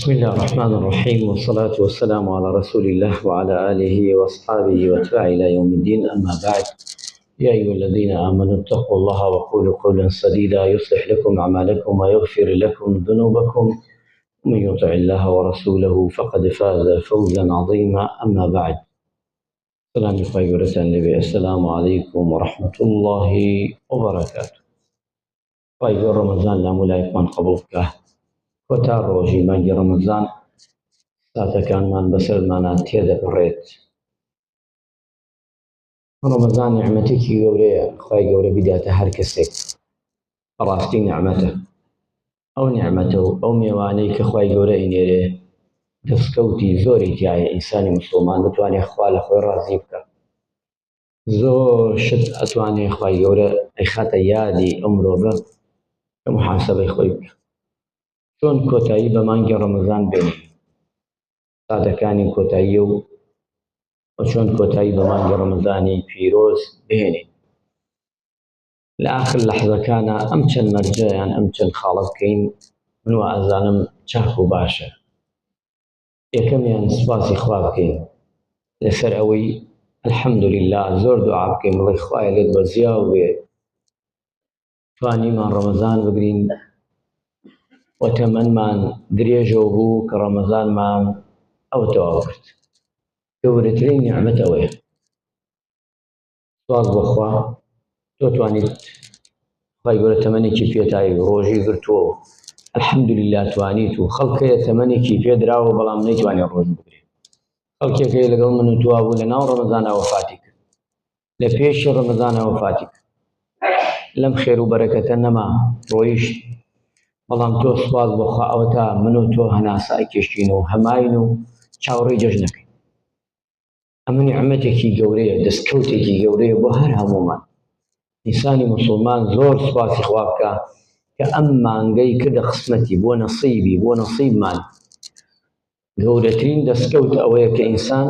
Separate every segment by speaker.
Speaker 1: بسم الله الرحمن الرحيم، والصلاة والسلام على رسول الله وعلى آله وأصحابه وأتباعه إلى يوم الدين. أما بعد، يا أيها الذين آمنوا اتقوا الله وقولوا قولا سديدا يصلح لكم أعمالكم ويغفر لكم ذنوبكم، ومن يطع الله ورسوله فقد فاز فوزا عظيما. أما بعد، السلام عليكم ورحمة الله وبركاته. طيب، رمضان لا ملايكمان قبولك وتا ڕۆژی مانگی ڕەمەزان ساتەکانمان بەسەرمانە تێدەگەڕێت. ڕەمەزان نیعمەتێکی گەورەیە، خوای گەورە بیداتە هەر کەسێک. بەڕاستی نیعمەتە، ئەو نیعمەتە و ئەو میوانەی کە خوای گەورە ئینێرێ دەستکەوتی زۆری تایە. ئینسانی موسڵمان بتوانێت خوا لە خۆی ڕازی بکە، زۆر شت ئەتوانێت خوای گەورە ئەیخاتە یادی ئەو مرۆڤە کە محاسەبەی خۆی بکە. چۆن کۆتایی بە مانگی ڕەمەزان بێنین، ساتەکانی کۆتاییە و چۆن کۆتایی بە مانگی ڕەمەزانی پیرۆز بهێنین. لە ئاخر لەحظەکانە ئەم چەند مەرجەیان ئەم چەند خاڵە بکەین. من وا ئەزانم چاک و باشە. یەکەمیان سوپاسی خوا بکەین لەسەر ئەوەی ئەلحەمدولیلا، زۆر دوعا بکەین، بڵێ خوایە لێت بەرزیاو بێ توانیمان ڕەمەزان بگرین و تەمەنمان درێژەوە بوو کە ڕەمەزانمان ئەوە تەواو کرد. گەورەترین نیعمەت ئەوەیە. سوپاس بۆ خوا، تۆ توانیت خوای گەورە تەمەنێکی پێدای، ڕۆژی گرتووە و ئەلحەمدولیلا توانیت، و خەڵکەیە تەمەنێکی پێدراوە بەڵام نەیتوانێت ڕۆژ بگرێت. خەڵکێکەیە لەگەڵ من و توا بوو، لە ناو ڕەمەزانە وەفاتی کرد، لە پێشی ڕەمەزانە وەفاتی کرد. لەم خێر و بەرەکەتە نەما ڕۆیشت، بەڵام تۆ سوپاس بۆ خوا ئەوە تا من و تۆ هەناسای کێشتین و هەماین و چاوەڕێی جەژنەکەین. ئەمە نیعمەتێکی گەورەیە، دەستکەوتێکی گەورەیە بۆ هەر هەموومان. ئینسانی موسڵمان زۆر سوپاسی خوا بکە کە ئەم مانگەی کردە قسمەتی، بۆ نەسیبی، بۆ نەسیبمان. گەورەترین دەستکەوت ئەوەیە کە ئینسان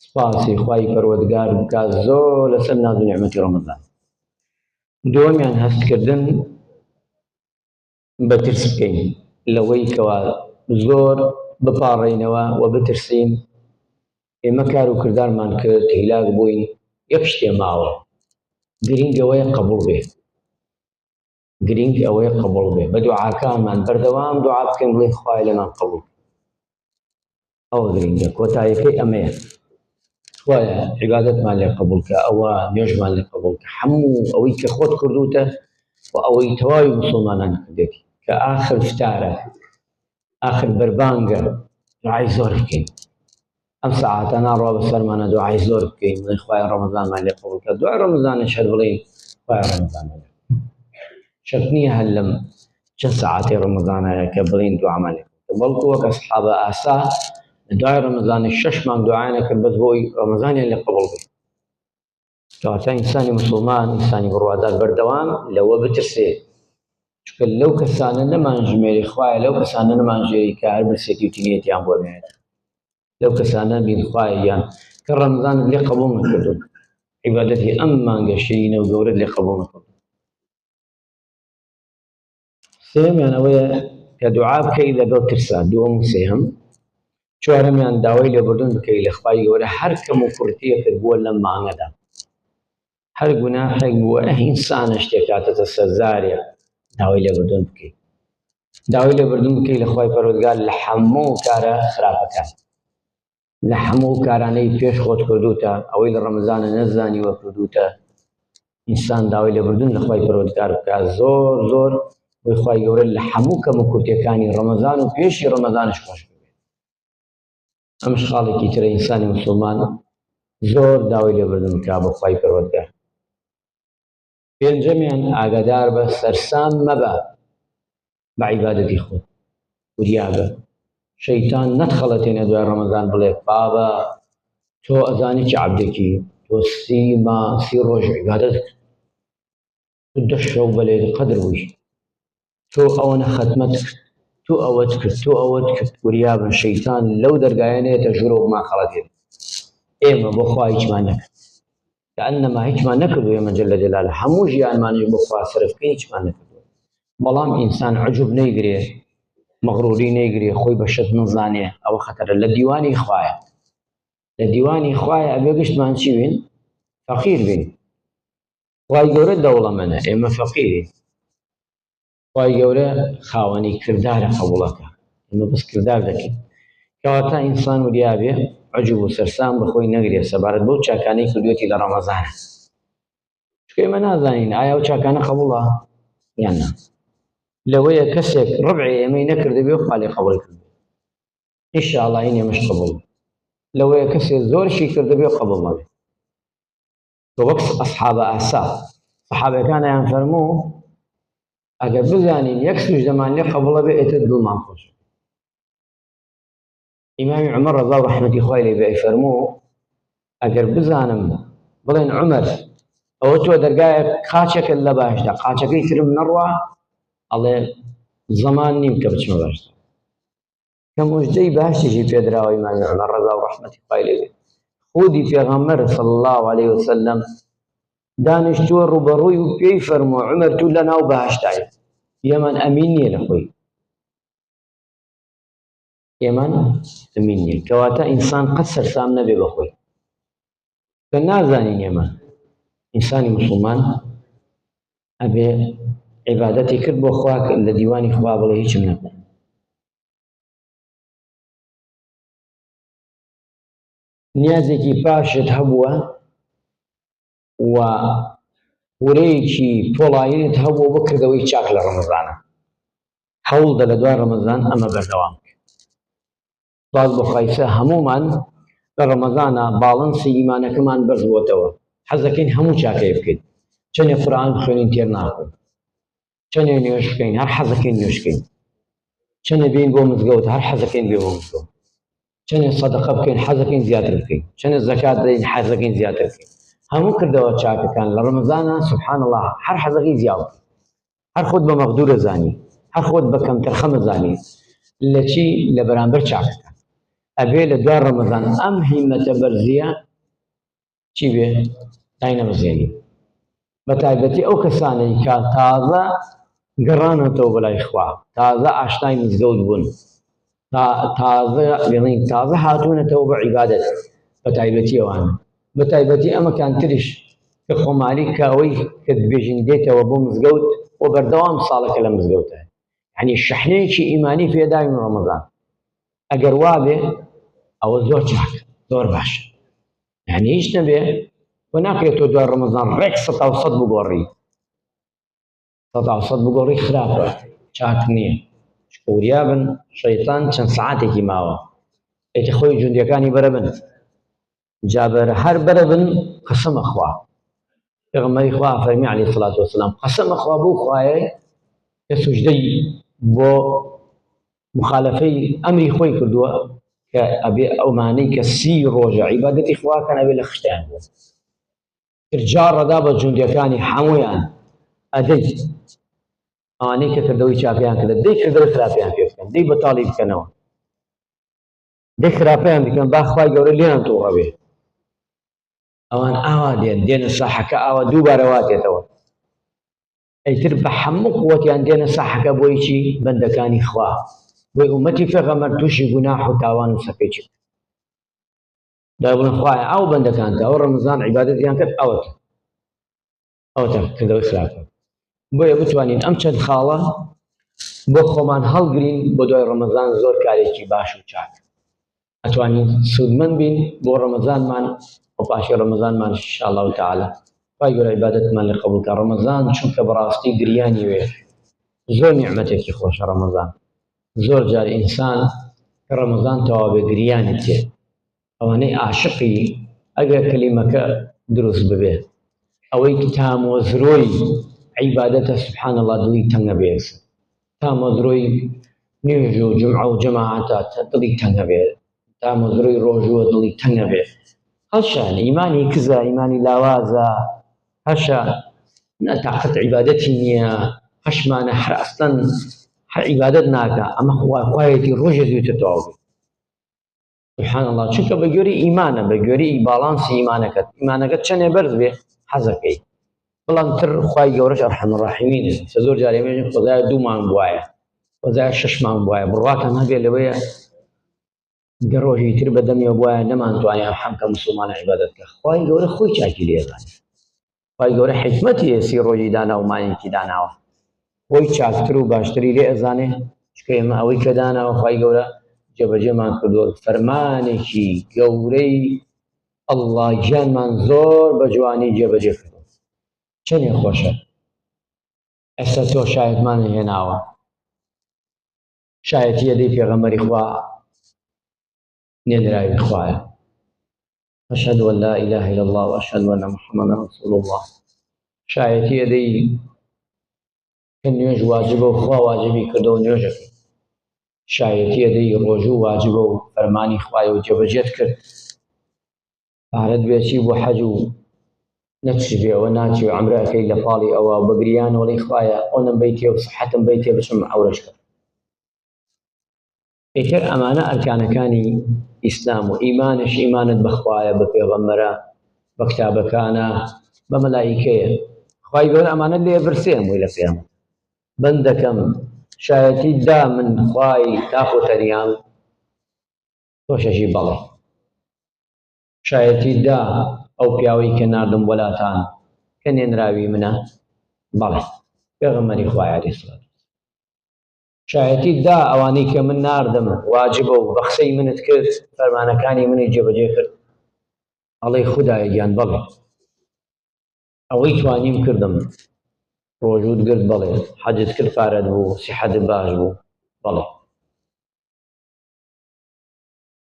Speaker 1: سوپاسی خوای پەروەردگار بکە زۆر لەسەر ناز و نیعمەتی ڕەمەزان. دووەمیان هەستکردن بەترس بکەین لەوەی کەوا زۆر بپاڕێینەوە و بترسین. ئێمە کار و کردارمان کرد، هیلاک بووین، یەک شتێ ماوە، گرنگ ئەوەیە قبوڵ بێ، گرنگ ئەوەیە قبوڵ بێ. بە دوعاکانمان بەردەوام دوعا بکەین، بڵێ خوای لەمان قبوڵ، ئەوە گرنگە. کۆتاییەکەی ئەمەیە، خوایە عیبادەتمان لێ قبوڵ کە، ئەوە نوێژمان لێ قبوڵ کە، هەموو ئەوەی کە خۆت کردوتە و ئەوەی تەواوی موسڵمانان کردێتی کە ئاخر فتارە، ئاخر بەربانگە، دوعای زۆر بکەین. ئەم سەعاتانە ڕوا بەسەرمانە دوعای زۆر بکەین، بڵێ خوای ڕەمەزانمان لێ قبوڵ کە. دوعای ڕەمەزانیش هەر بڵێین خوای ڕەمەزانمان لێ قبوڵ کە. شەرت نییە هەر لەم چەند سەعاتەی ڕەمەزانەیە کە بڵێین دوعامان لێ قبوڵ کە، بەڵکو وەک ئەسحابە ئاسا لە دوای ڕەمەزانی 6 مانگ دوعایان نەکرد بەس بۆی ڕەمەزانیان لێ قبوڵ بێ. کەواتە ئینسانی موسڵمان، ئینسانی بڕوادار بەردەوام لەوە بترسێ، چونکە لەو کەسانە نەمانژمێری، خوایە لەو کەسانە نەمانژێری کە هەر برسێتی و تینێتیان بۆ بێنێت. لەو کەسانە بین خوایەیان کە ڕەمەزانت لێ قبوڵ نەکردوون، عیبادەتی ئەم مانگە شیرینە و گەورەت لێ قبوڵ نەکردوون. سێمیان ئەوەیە کە دوعا بکەی لەگەڵ ترسا. دووەم و سێهەم. چوارەمیان داوای لێبوردن بکەی لە خوای گەورە هەر کەم و کورتیە کردبووە لەم مانگەدا، هەر گوناحێک بووە ئینسانە شتێک کاتەتە سەرزارێ، داوای لێبوردن بکەی. داوای لێبوردن بکەی لە خوای پەروەردگار لە هەموو کارە خراپەکان، لە هەموو کارانەی پێش خۆت کردوتە، ئەوەی لە ڕەمەزانە نەزانیوە کردوتە. ئینسان داوای لێبوردن لە خوای پەروەردگار بکە زۆر زۆر، بۆی خوای گەورە لە هەموو کەم و کورتیەکانی ڕەمەزان و پێشی ڕەمەزانش خۆش بێت. ئەمش خاڵێکی ترە، ئینسانی موسڵمان زۆر داوای لێبوردن بکە بۆ خوای پەروەردگار. پێنجەمیان ئاگادار بە، سەرسام مەبە بە عیبادەتی خۆت، وریابە. شەیتان نەتخەڵەتێنە دوای ڕەمەزان بڵێ بابە تۆ ئەزانی چ عەبدێکی، تۆ 30 ڕۆژ عیبادەت کرد، تۆ 10 شەو بە لەیلە قەدر بووی، تۆ ئەوەنە خەتمەت کرد، تۆ ئەوەت کرد، تۆ ئەوەت کرد. وریابن، شەیتان لەو دەرگایانەیەتە ژوورۆکمان خەڵەتێن. ئێمە بۆ خوا هیچمان نەکرد، کەئەنەما هیچمان نەکردو. ئێمە جەلە جەلالە هەموو ژیانمانیش بۆ خوا سەرف بکەین، هیچمان نەکردووە. بەڵام ئینسان عەجوب نەیگرێ مەغرووری نەیگرێ خۆی بە شت نەزانێ ئەوە خەتەرە لە دیوانی خوایە لە دیوانی خوایە ئەبێ گشتمان چی بین فەقیر بین خوای گەورە دەوڵەمەندە ئێمە فەقیرین خوای گەورە خاوەنی کردارە قبوڵەکە ئێمە بەس کردار دەکەین کەواتە ئینسان وریابێ عەجوب و سەرسام بەخۆی نەگرێ سەبارەت بەو چاکانەی کردوێتی لە ڕەمەزانە چکە ئێمە نازانین ئایا ئەو چاکانە قبوڵە یان نا لەوەیە کەسێک ڕبعی ئێمەی نەکردبێ و خوا لێ قبوڵ کردبێ ئینشاءڵڵا هین ئێمەش قبوڵ لەوەیە کەسێک زۆرشی کردبێ و قبوڵ نەبێ تۆ وەک ئەسحابە ئاسا سەحابەکانیان فەرموو ئەگەر بزانین یەک سوژدەمان لێ قبوڵە بێ ئێتر دڵمان خۆش ئیمامی عومەر ڕەضا و ڕەحمەتی خوای لێ بێ فەرموو ئەگەر بزانم بڵێن عومەر ئەوە تۆ دەرگایە قاچێکت لە باشدا قاچەکەی ترم نەڕوا ئەڵێ زەمان نیم کە بچمە باشدا کە موژدەی باشیشی پێدراوە ئیمامی عومەر ڕەضا و ڕەحمەتی خوای لێ بێ خودی پێغەمبەر صلی الله عليه وسلم دانیشتووە ڕوبەڕووی و پێی فەرمووە عومەر توو لەناو بەهەشتایە ئێمان ئەمین نییە لە خۆی ئێمان ئەمین نییە کەواتە ئینسان قەت سەرسام نەبێ بەخۆی کە نازانین ئێمە ئینسانی موسڵمان ئەبێ عیبادەتی کرد بۆ خوا لە دیوانی خوا بڵێ هیچم نەکەم نیازێکی پاشت هەبووە و ورەیەکی پۆڵاییت هەبوو بۆ کردەوەی چاک لە ڕەمەزانە هەوڵدە لە دوای ڕەمەزان ئەمە بەردەوام باز بۆ خایسە هەمومان لە ڕەمەزانە باڵەنسی ئیمانەکەمان بەرز بووەتەوە حەزەکەین هەموو چاکەی بکەین چەندێ قورئان بخوێنین تێر ناخۆین چەندێ نوێژ بکەین هەر حەزەکەین نوێژ بکەین چەندێ بین بۆ مزگەوت هەر حەزەکەین بێ بۆ مزگەوت چەندێ سەدەقە بکەین حەزەکەین زیاتر بکەین چەندێ زەکات بدەین حەزەکەین زیاتر بکەین هەموو کردەوە چاکەکان لە ڕەمەزانە سوبحان الله هەر حەزەکەی زیاد هەر خۆت بە مەقدورە زانی هەر خۆت بە کەمتەرخەمە زانی لە چی لە بەرامبەر چاکەکان ئەبێ لە دوای ڕەمەزان ئەم هیممەتە بەرزیە چی بێ داینەبەزێنی بە تایبەتی ئەو کەسانەی کە تازە گەڕانەتەوە بەلای خوا تازە ئاشنای مزگەوت بوون تازە هاتوونەتەوە بە عیبادەت بە تایبەتی ئەوانە بە تایبەتی ئەمەکان تریش کە خۆمالی کە ئەوەی کە دبێژین دێتەوە بۆ مزگەوت و بەردەوام ساڵەکە لە مزگەوتە یعنی شەحنەیەکی ئیمانی پێداوین ڕەمەزان ئەگەر وا بێ ئەوە زۆر چاک زۆر باشە یعنی هیچ نەبێ و ناکرێت تۆ دوای ڕەمەزان ڕێک سەتا و سەد بگۆڕی سەتا و سەد بگۆڕی خراپە چاک نییە چکە وریابن شەیتان چەند سەعاتێکی ماوە ئێتە خۆی جوندیەکانی بەرە بن جابەر هەر بەرە بن قەسەمە خوا پێغەمبەری خوا فەرمی عەلەیهی سەڵات وەسەلام قەسەمە خوا بۆ خوایە کە سوجدەی بۆ مخالفەی ئەمری خۆی کردووە کە ئەبێ ئەومانەی کە 30 ڕۆژە عیبادەتی خواکەن ئەبێ لە خشتیان بوو جارڕەدا بە جوندیەکانی هەموویان ئەدەی ئەوانەی کە کردەوەی چاکیان کرد دەی کردەوەی خراپیان پێ بکەن دەی بەتاڵی بکەنەوە دەی خراپیان بکەن با خوای گەورە لێیان تۆڕە بێ ئەوان ئاوا دێنە ساحەکە ئاوا دووبارە وا دێتەوە ئەیتر بە هەموو قووەتیان دێنە ساحەکە بۆی چی بەندەکانی خوا بۆی ئومەتی پێغەمبەر تووشی گوناح و تاوان و سەپێکی دا بڵێن خوایە ئەو بەندەکانتە ئەو ڕەمەزان عیبادەتیان کرد ئەوەتە کردەوەی خراپە بۆیە بتوانین ئەم چەند خاڵە بۆ خۆمان هەڵگرین بۆ دوای ڕەمەزان زۆر کارێکی باش و چاک ئەتوانین سودمەند بین بۆ ڕەمەزانمان و پاشی ڕەمەزانمان ئینشاءالله تعالی خوای گەورە عیبادەتمان لێ قبوڵ کە ڕەمەزان چونکە بەڕاستی گریانی وێ زۆر نیعمەتێکی خۆشە ڕەمەزان زۆر جار ئینسان کە ڕەمەزان تەواو بێ گریانی تێ ئەوانەی عاشقی ئەگەر کەلیمەکە دروست ببێ ئەوەی تامۆزرۆی عیبادەتە سبحان الله دڵی تەنگە بێ تامۆزرۆی نوێژ و جومعە و جەماعەتە دڵی تەنگە بێ تامۆزرۆی ڕۆژووە دڵی تەنگە بێ هەشە ئیمانی کزە ئیمانی لاوازە هەشە تاقەت عیبادەتی نییە هەشمانە هەر ئەستەن هەر عیبادەت ناکە ئەمە خوایەتی ڕۆژێ زووتر تەواو بێ سبحان الله چونکە بە گوێرەی ئیمانە بە گوێرەی باڵانسی ئیمانەکەت چەندێ بەرز بێ حەزەکەی بەڵام تر خوای گەورەش ئەرحەم الراحیمینە زۆر جار ئێمەژین خودایە دوومان بوایە وەزای 6 مانگ وایە بڕاتان هەبێ لەوەیە دە ڕۆژی تر بەدەمیەوە وایە نەمانتوانێ حەمکە مسلمانە عیبادەت بکە. خوای گەورە خۆی چاکی لێزانێ، خوای گەورە حیکمەتی هەیە 30 ڕۆژی دانا و مانگێکی داناوە، خۆی چاکتر و باشتری لێ ئەزانێ. چکە ئێمە ئەوەی کە داناوە خوای گەورە جێبەجێمان کردووە، فەرمانێکی گەورەی ئەڵڵا گیانمان زۆر بە جوانی جێبەجێ کردووە. چەندێک خۆشە ئێستا تۆ شایەتمان هێناوە، شایەتی ئەدەی پێغەمبەری خوا نێدراوی خوایە. أشهد أن لا إله إلا الله وأشهد أن محمدا رسول الله. شایەتی ئەدەی کە نوێژ واجبە و خوا واجبی کردەوە نوێژەکەی. شایەتی ئەدەی ڕۆژوو واجبە و فەرمانی خوایە و جێبەجێت کرد. پارەت بێچی بۆ حەج و نەچی بێ ئەوە ناچی و عەمرەکەی لە پاڵی ئەوە بەگریان وەڵی خوایە ئەوەم بیتێ و سەحەتم بیتێ بچم عەورەش کرد. ئیتر ئەمانە ئەرکانەکانی ئیسلام و ئیمانش ئیمانت بەخوایە، بە پێغەمبەرە، بە کتابەکانە، بە مەلایکەیە. خوای گەورە ئەمانە لێ برسێ هەمووی لە قیامەت. بەندەکەم شایەتی دا من خوای تاق و تەنیام تۆشەشی بەڵێ. شایەتی دا ئەو پیاوەی کە ناردم وەلاتان کە نێنراوی منە بەڵێ پێغەمبەری خوای عەلەیهی سڵات. شایەتی دا ئەوانەی کە من ناردم واجبە و بە قسەی منت کرد فەرمانەکانی منی جێبەجێ کرد ئەڵێی خودایە گیان بەڵێ. ئەوەی توانیم کردم، ڕۆژوت گرت بەڵێ، حەجت کرد پارەت بوو، سیحەتت باش بوو بەڵێ.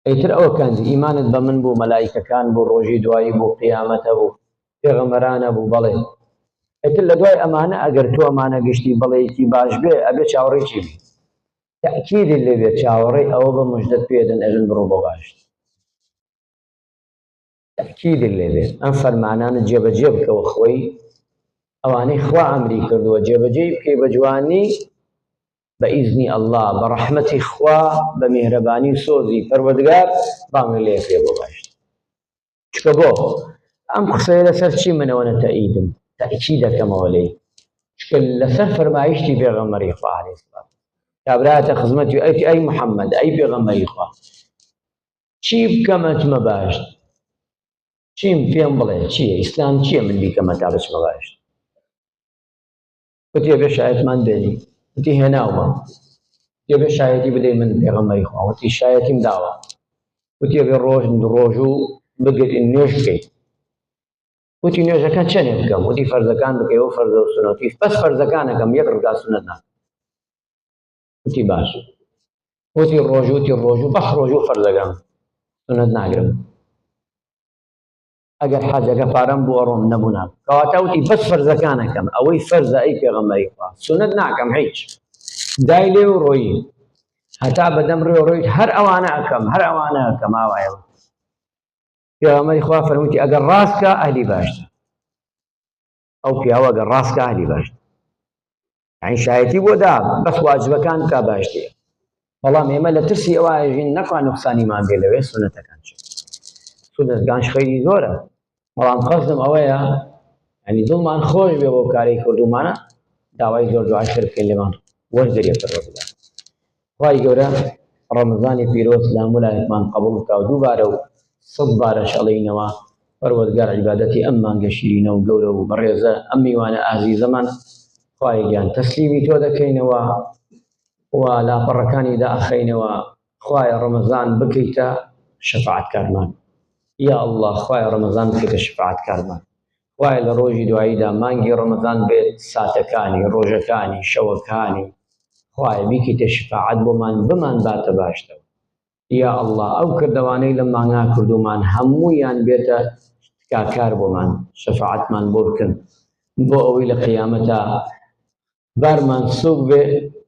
Speaker 1: ئیتر ئەوە کەنز ئیمانت بە من بوو، مەلایکەکان بوو، ڕۆژی دوایی بوو، قیامەتە بوو، پێغەمبەرانە بوو بەڵێ. ئیتر لە دوای ئەمانە ئەگەر تۆ ئەمانە گشتی بەڵێیەکی باش بێ ئەبێ چاوەڕێی بی تەئکیدت لێ بێت، چاوەڕێی ئەوە بە موژدەت پێدەن ئەژن بڕۆ بۆ باشت. تەئکیدت لێ بێت ئەم فەرمانانە جێبەجێ بکەوە، خۆی ئەوانەی خوا ئەمری کردووە جێبەجێ بکەی بە جوانی بە ئیزنی ئەڵڵا، بە ڕەحمەتی خوا، بە میهرەبانی و سۆزی پەروەردگار بانگت لێ ئەکرێ بۆ باشت. چکە بۆ ئەم قسەیە لەسەر چی منەوەنە تەئیدم، تەئکید دەکەمەوە لێی، چکە لەسەر فەرمایشتی پێغەمبەری خوا عەلەیهی سڵات کابرایەتە خزمەتی ئەی محەممەد، ئەی پێغەمبەری خوا، چی بکەمەتمە باشت، چیم پێم بڵێ چییە، ئیسلام چییە من بیکەمە تا بچمە باشت. وتی ئەبێ شایەتمان بێنی، وتی هێناومە، وتی ئەبێ شایەتی بدەی من پێغەمبەری خوا، وتی شایەتیم داوە، وتی ئەبێ ڕۆژوو نوێژ بکەیت، وتی نوێژەکە چەندێ بکەم، وتی فەرزەکان بکەیەوە فەرزە و سونەتی، بەس فەرزەکانەکەم یەک ڕکا سونەت ناکەم. وتی باش، وتی ڕۆژوو بەس ڕۆژوو فەرزەکەم سونەت ناگرم، ئەگەر حەجەکە پارەم بوو ئەڕۆم نەبوو ناکەم. کەواتە وتی بەس فەرزەکانەکەم، ئەوەی فەرزە ئەی پێغەمبەری خوا، سونەت ناکەم هیچ. دای لێ و ڕۆیی هەتا بەدەم ڕۆیت هەر ئەوانە ئەەکەم، هەر ئەوانە ئەەکەم. ئاوایەوە پێغەمبەری خوا فەرموویەتی ئەگەر ڕاستکە ئەهلی باشتە، ئەو پیاوە ئەگەر ڕاستکە ئەهلی باشتە. یعنی شایەتی بۆ دا بەس واجبەکان بکا باشتیە. بەڵام ئێمە لە ترسی ئەوایژین نەخوا نوقسانیمان بێ لەوێ سونەتەکان چێت. سونەتەکانش خەیری زۆرە، بەڵام قەسدم ئەوەیە ینی دڵمان خۆش بێ بۆ کارێک کردومانە، داوای زۆر دوعاشر بکەین لێمان وەرگەریە پەروەردگار. خوای گەورە ڕەمەزانی پیرۆز لە هەموو لایەکمان قبوڵ بکا و دووبارە و 100 بارەش ئەڵێینەوە پەروەردگار عیبادەتی ئەم مانگە شیرینە و گەورە و بەڕێزە ئەم میوانە ئازیزەمان خوای گیان تەسلیمی تۆ دەکەینەوە و لاپەڕەکانی دائەخەینەوە. خوایە ڕەمەزان بکەیتە شەفاعەتکارمان، یا ئەڵڵا خوایە ڕەمەزان بکەیتە شەفاعەتکارمان. خوایە لە ڕۆژی دواییدا مانگی ڕەمەزان بێت ساتەکانی، ڕۆژەکانی، شەوەکانی، خوایە بیکەیتە شەفاعەت بۆمان، بمان باتە باشتەوە. یا ئەڵڵا ئەو کردەوانەی لە مانگا کردومان هەموویان بێتە تکاکار بۆمان، شەفاعەتمان بۆ بکەن بۆ ئەوەی لە قیامەتە بارمان سووک بێ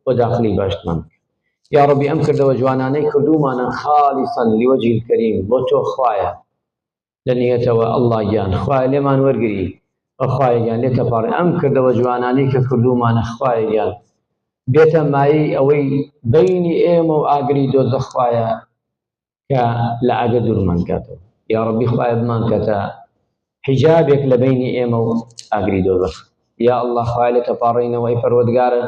Speaker 1: بۆ داخلی باشتمان. یا ڕەبی ئەم کردەوە جوانانەی کردومانە خالیسەن لیوەجهی الکەریم بۆ تۆ خوایە لە نیەتەوە ئەڵڵا گیان، خوایە لێمان وەرگری، خوایە گیان لێ تەپاڕی ئەم کردەوە جوانانەی کە کردومانە خوایە گیان بێتە مایەی ئەوەی بەینی ئێمە و ئاگری دۆزەخ خوایە کە لە ئاگە دوورمان کاتەوە. یا ڕەبی خوایە بمان کاتە حیجابێک لە بەینی ئێمە و ئاگری دۆزەخ. یا ئەڵڵا خوایە لێ تەپاڕینەوە ئەی پەروەردگارە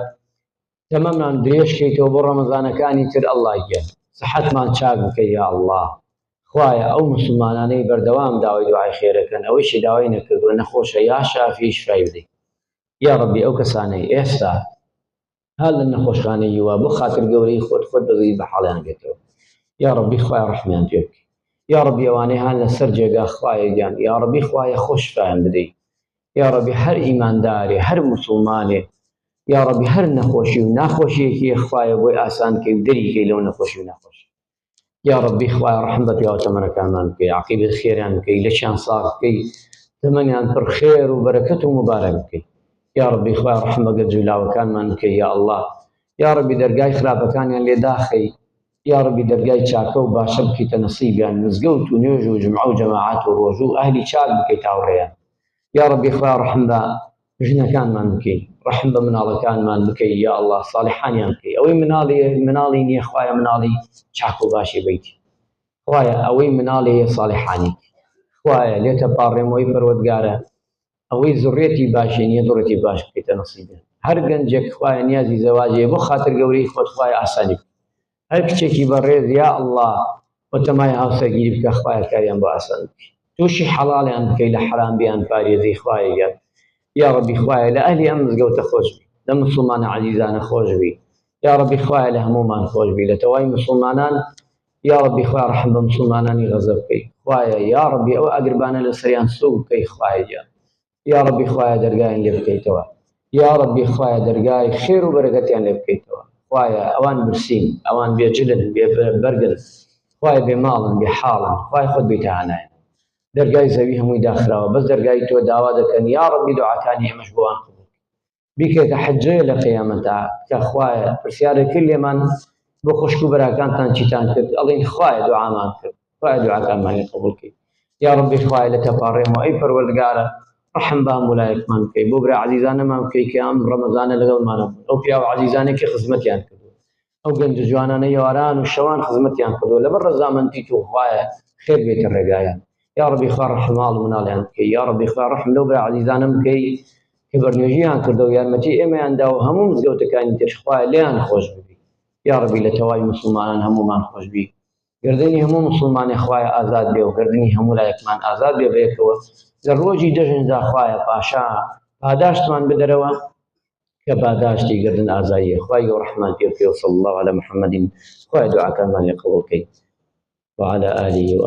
Speaker 1: تەمەمان درێژکەیتەوە بۆ ڕەمەزانەکانی تر ئەڵڵای گیان سەحەتمان چاک بکەی یا ئەڵڵا. خوایە ئەو موسڵمانانەی بەردەوام داوای دوعای خێرەکەن ئەوەیشی داوای نەکردووە نەخۆشە یا شافی شفای بدەیت یا ڕەبی ئەو کەسانەی ئێستا هەر لە نەخۆشخانەی وە بۆ خاتر گەورەی خۆت بەزەی بە حاڵیان بێتەوە یا ڕەبی خوایە ڕەحمیان پێ بکەی یا ڕەبی ئەوانەی هەن لەسەر جێگا خوایە گیان یا ڕەبی خوایە خۆش شفایان بدەیت یا ڕەبی هەر ئیماندارێ هەر موسڵمانێ یا ڕەبی هەر نەخۆشی و ناخۆشیەکی خوایە بۆی ئاسان کەی و دەریکەی لەو نەخۆشی و ناخۆشی یا ڕەبی خوایە ڕەحم بە پیاوە تەمەنەکانمان بکەی عاقیبەت خێریان بکەی لەشیان ساغ بکەی تەمەنیان پڕ خێر و بەرەکەت و مبارەک بکەی یا ڕەبی خوایە ڕەحم بە گەنج و لاوەکانمان بکەی یا ئەڵڵا یا ڕەبی دەرگای خراپەکانیان لێ داخەی یا ڕەبی دەرگای چاکە و باشە بکەیتە نەسیبیان مزگەوت و نوێژ و جمعە و جەماعەت و ڕۆژوو و ئەهلی چاک بکەیت هاوڕێیان یا ڕەبی خوایە ڕەحم بە ژنەکانمان بکەی ڕەحم بە مناڵەکانمان بکەی یا ئەڵڵا ساڵحانیان بکەی ئەوەی مناڵی نییە خوایە مناڵی چاک و باشی بیتی خوایە ئەوەی مناڵی هەیە ساڵحانی خوایە لێتە پاڕێمەوەی پەروەردگارە ئەوەی زوڕێتی باشی نییە زوڕێتی باش بکەیتە نەسیبیان هەر گەنجێک خوایە نیازی زەواجێ بۆ خاتر گەورەی خۆت خوایە ئاسانی بکەی هەر کچێکی بەڕێز یا ئەڵڵا وەتەمای هاوسەرگیری بکە خوایە کاریان بۆ ئاسان بکەی تووشی حەڵاڵیان بکەی لە حەرام بیان پارێزی خوایە گیان یا ڕەبی خوایە لە ئەهلی ئەم مزگەوتە خۆش بی لە موسڵمانە عەزیزانە خۆش بی یا ڕەبی خوایە لە هەموومان خۆش بی لە تەواوی موسڵمانان یا ڕەبی خوایە ڕەحم بە موسڵمانانی غەزە بکەی خوایە یا ڕەبی ئەو ئەگربانە لەسەریان سوو بکەی خوایە گیان یا ڕەبی خوایە دەرگایان لێ بکەیتەوە یا ڕەبی خوایە دەرگای خێر و بەرەکەتیان لێ بکەیتەوە خوایە ئەوان برسین ئەوان بێجلن بێبەرگن خوایە بێ ماڵن بێ حاڵن خوایە خۆت بیتە هەنایە دەرگای زەوی هەمووی داخراوە بەس دەرگای تۆ داوا دەکەن یا ڕەبی دوعاکانی ئێمەش بۆوان قبوڵ بیکەیتە حەجەیە لە قیامەتا کە خوایە پرسیارێک کرد لێمان بۆ خوشک و بەراکانتان چیتان کرد ئەڵێن خوایە دوعامان کرد خوایە دوعاکانمانی قبوڵ کەی یا ڕەبی خوایە لە تەپاڕێمەوە ئەی پەروەردگارە ڕەحم بە هەموو لایەکمان بکەی بۆ برا عەزیزانەمان بکەی کە ئەم ڕەمەزانە لەگەڵمانە بوون ئەو پیاوە عەزیزانێکی خزمەتیان کردووە ئەو گەنج جوانانە ئێواران و شەوان خزمەتیان کردووە لەبەر ڕەزامەندیت و خوایە خێر بێتە ڕێگایان یا ڕەبی خوا ڕەحم ماڵ و مناڵیان بکەی یا ڕەبی خوا ڕەحم لەو برا عەزیزانەم بکەی کە بەرنوێژیان کردە و یارمەتی ئێمەیاندا و هەموو مزگەوتەکانی ترش خوایە لێیان خۆش ببی یا ڕەبی لە تەواوی موسڵمانان هەموومان خۆش بی گردنی هەموو موسڵمانێ خوایە ئازاد بێ و گردنی هەموو لایەکمان ئازاد بێ بەیەکەوە لە ڕۆژی دەژندا خوایە پاشا پاداشتمان بدەرەوە کە پاداشتی گردن ئازاییە خوای و ڕەحمان پێ بکەی و صلی الله علی محەممەد خوایە دوعاکانمان لێ قبوڵ کەی وعلى آله